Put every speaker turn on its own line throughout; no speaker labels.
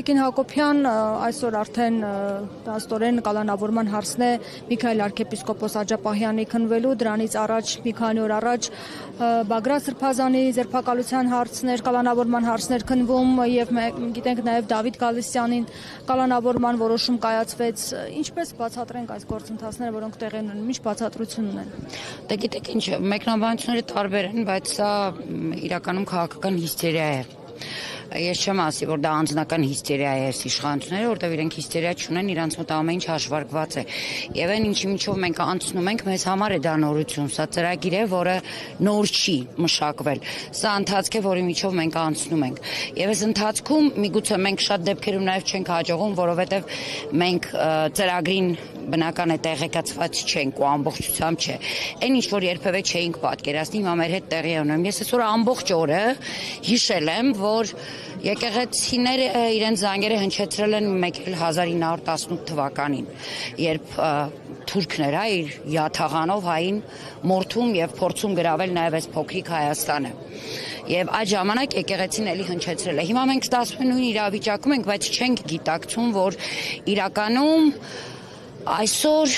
Տիկին Հակոբյան, այսօր արդեն դաստորեն կալանավորման հարցն է Միքայել arczepiskopos Աջապահյանի քննվելու, դրանից առաջ մի քանի օր առաջ Բագրատ Սրբազանի ձերբակալության հարցներ, կալանավորման հարցներ քննվում եւ գիտենք նաեւ Դավիթ Գալստյանին կալանավորման որոշում կայացվեց, ինչպես բացատրենք այս գործընթացները, որոնք տեղի ունեն, ինչ բացատրություն ունեն։
Դե գիտեք ինչ, մեկնաբանությունները տարբեր են, բայց սա իրականում քաղաքական հիստերիա է։ Ես չեմ ասի, որ դա անձնական հիստերիա է այս իշխանությունները, որտեղ իրենք հիստերիա չունեն, իրանց մոտ ամեն ինչ հաշվարկված է։ Եվ այն ինչի միջով մենք անցնում ենք, մեզ համար է դա նորություն, սա ծրագիր է, որը նոր չի մշակվել։ Սա ընթացք է, որի միջով մենք անցնում ենք։ Եվ այս ընթացքում միգուցե մենք շատ դեպքերում նաև չենք հաջողում, որովհետև մենք ծրագրին բնական է տեղեկացված չենք ու ամբողջությամբ չէ։ Այն ինչ որ երբևէ չէինք պատկերացնի, հիմա մեր հետ տեղի ունեմ։ Ես այսօր ամբողջ օրը հիշել եմ, որ եկեղեցիները իրենց զանգերը հնչեցրել են մեկ 1918 թվականին, երբ թուրքներ իր յաթաղանով հային մորթում եւ փորձում գրավել նաեւ այս փոքրիկ Հայաստանը։ Եվ այդ ժամանակ եկեղեցին էլի հնչեցրել է։ Հիմա մենք ստացվում նույն իրավիճակում ենք, բայց չենք գիտակցում, որ իրականում այսօր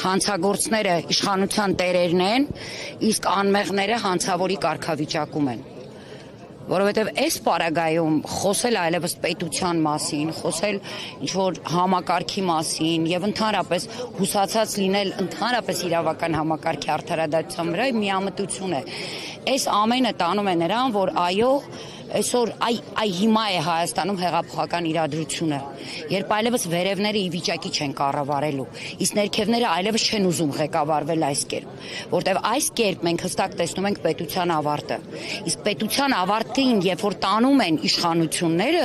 հանցագործները իշխանության տերերն են, իսկ անմեղները հանցավորի կարգավիճակում են։ Որովհետև այս պարագայում խոսել այլևս պետության մասին, խոսել ինչ-որ համակարգի մասին եւ ընդհանրապես հուսացած լինել ընդհանրապես իրավական համակարգի արդարադատության վրա միամտություն է։ Այս ամենը տանում է նրան, որ այո, այսօր հիմա է Հայաստանում հեղափոխական իրադրությունը, երբ այլևս վերևները ի վիճակի չեն կառավարելու, իսկ ներքևները այլևս չեն ուզում ղեկավարվել այս կերպ, որտեղ այս կերպ մենք հստակ տեսնում ենք պետության ավարտը, իսկ պետության ավարտին, երբ որ տանում են իշխանությունները,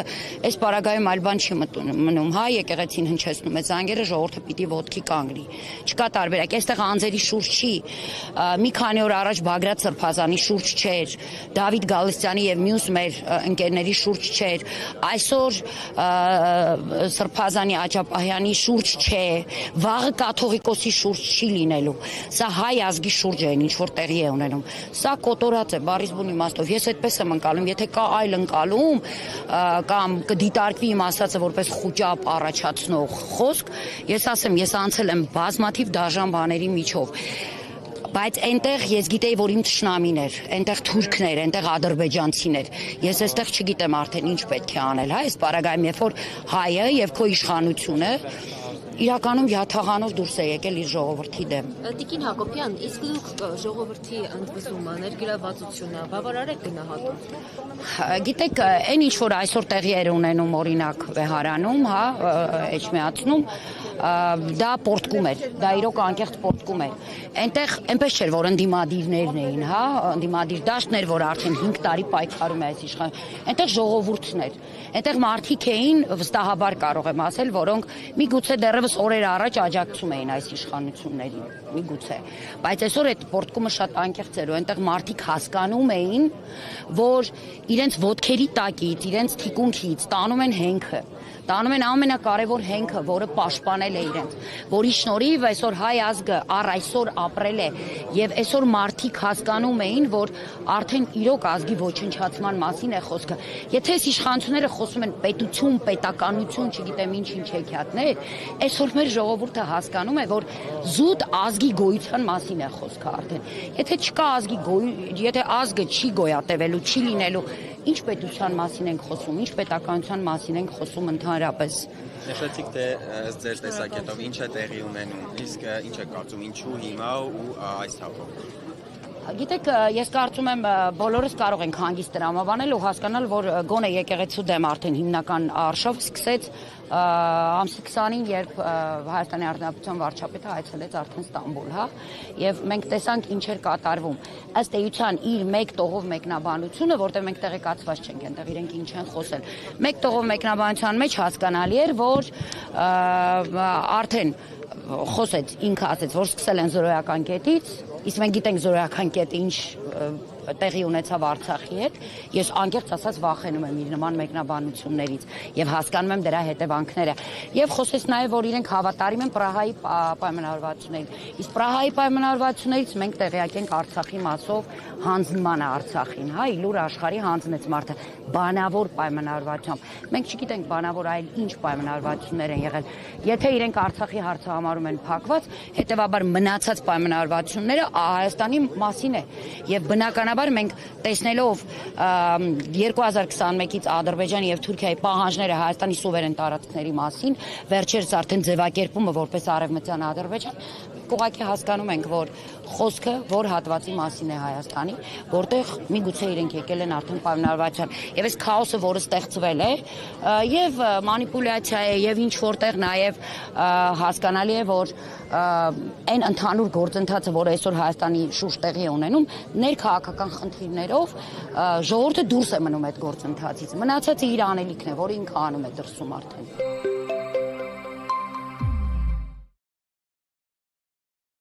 այս պարագայում այլ բան չի մնում, հա, եկեղեցին հնչեցնում է զանգերը, ժողովուրդը պիտի ոտքի կանգնի, չկա տարբերակ, այստեղ անձերի շուրջ չի, մի քանի օր առաջ Բագրատ Սրբազանի շուրջ չէր, Դավիթ Գալստյանի եւ մյուս մեր ընկերների շուրջ չէր, այսօր Սրբազանի Աջապահյանի շուրջ չէ, վաղը կաթողիկոսի շուրջ չի լինելու, սա հայ ազգի շուրջ է, ինչ որ տեղի է ունենում, սա կոտորած է բառից բուն իմաստով, ես այդպես եմ ընկալում, եթե կա այլ ընկալում կամ կդիտարկվի իմ ասածը որպես խուճապ առաջացնող խոսք, ես ասեմ, ես անցել եմ բազմաթիվ դաժան բաների միջով, բայց այնտեղ ես գիտեի, որ իմ թշնամին էր, այնտեղ թուրքներ, այնտեղ ադրբեջանցիներ, ես այստեղ չգիտեմ արդեն ինչ պետք է անել, հա, այս պարագայում, երբ որ հայը եւ քո իշխանությունը իրականում յաթաղանով դուրս է եկել իր ժողովրդի դեմ։
Տիկին Հակոբյան, իսկ դուք ժողովրդի ընդվզումը, ներգրավվածությունը բավարար եք գնահատում։
Գիտեք, այն ինչ որ այսօր տեղի էր ունենում օրինակ Վեհարանում, հա, Էջմիածնում, դա պորտկում էր, դա իրոք անկեղծ պորտկում էր։ Այնտեղ այնպես չէր, որ ընդդիմադիրներն էին, հա, ընդդիմադիր դաշտներ, որ արդեն 5 տարի պայքարում է այս իշխանությունը։ Այնտեղ ժողովուրդն էր։ Այնտեղ մարդիկ էին, վստահաբար կարող եմ ասել, որոնք միգուցե դեռևս օրեր առաջ աջակցում էին այս իշխանություններին, միգուցե։ Բայց այսօր այդ պորտկումը շատ անկեղծ էր ու այնտեղ մարդիկ հասկանում էին, որ իրենց ոտքերի տակից, իրենց թիկունքից տանում են հենքը, տանում են ամենակարևոր հենքը, որը պաշտպանել է իրենց, որի շնորհիվ այսօր հայ ազգը առ այսօր ապրել է եւ այսօր մարդիկ հասկանում էին, որ արդեն իրոք ազգի ոչնչացման մասին է խոսքը։ Եթե այս իշխանությունները խոսում են պետություն, պետականություն, չգիտեմ ինչ հեքիաթներ, այսօր մեր ժողովուրդը հասկանում է, որ զուտ ազգի գոյության մասին է խոսքը արդեն։ Եթե չկա եթե ազգը չի գոյատևելու, չի լինելու, ինչ պետության մասին ենք խոսում, ինչ պետականության մասին ենք խոսում ընդհանրապես։
Նշեցիք թե ձեր տեսակետով ինչ է տեղի ունենում, իսկ ինչ է կարծում, ինչու հիմա ու այս թափով։
Գիտեք, ես կարծում եմ բոլորս կարող ենք հանգիստ տրամաբանել ու հասկանալ, որ գոնե եկեղեցու դեմ արդեն հիմնական արշավ սկսեց ամսի 20-ին, երբ Հայաստանի Հանրապետության վարչապետը այցելեց արդեն Ստամբուլ, հա, եւ մենք տեսանք ինչ էր կատարվում։ Ըստ էության իր մեկ տողով մեկնաբանությունը, որտեղ մենք տեղեկացված չենք, այնտեղ իրենք ինչ են խոսել։ Մեկ տողով մեկնաբանության մեջ հասկանալի էր, որ արդեն խոսեց, ինքը ասեց, որ սկսել են զորոյական կետից, իսկ մենք գիտենք զորոյական կետը ինչ տեղի ունեցավ Արցախի հետ, ես անկեղծ ասած վախենում եմ իր նման մեկնաբանություններից եւ հասկանում եմ դրա հետևանքները։ Եվ խոսեց նաեւ, որ իրենք հավատարիմ են Պրահայի պայմանավորվածություններին։ Իսկ Պրահայի պայմանավորվածություններից մենք տեղյակ ենք Արցախի մասով հանձնման Արցախին, հա, իլուր աշխարհի հանձնեց մարդը բանավոր պայմանավորվածությամբ։ Մենք չգիտենք բանավոր այլ ինչ պայմանավորվածություններ են եղել։ Եթե իրենք Արցախի հարցը համարում են փակված, հետեւաբար մնացած պայմանավորվածությունները Հայաստանի մասին է։ Եվ բնականաբար մենք տեսնելով 2021-ից Ադրբեջանի եւ Թուրքիայի պահանջները Հայաստանի սուվերեն տարածքների մասին, վերջերս արդեն ձևակերպումը որպես արևմտյան Ադրբեջան, ուղղակի հասկանում ենք, որ խոսքը որ հատվածի մասին է Հայաստանի, որտեղ միգուցե իրենք եկել են արդեն պայմանավորվածության։ Եվ այս քաոսը, որը ստեղծվել է, եւ մանիպուլյացիա է, եւ ինչ որտեղ նաեւ հասկանալի է, որ այն ընդհանուր գործընթացը, որը այսօր Հայաստանի շուրջ տեղի է ունենում, ներքաղաքական խնդիրներով ժողովուրդը դուրս է մնում այդ գործընթացից։ Մնացածը իր անելիքն է, որը ինքը անում է դրսում արդեն։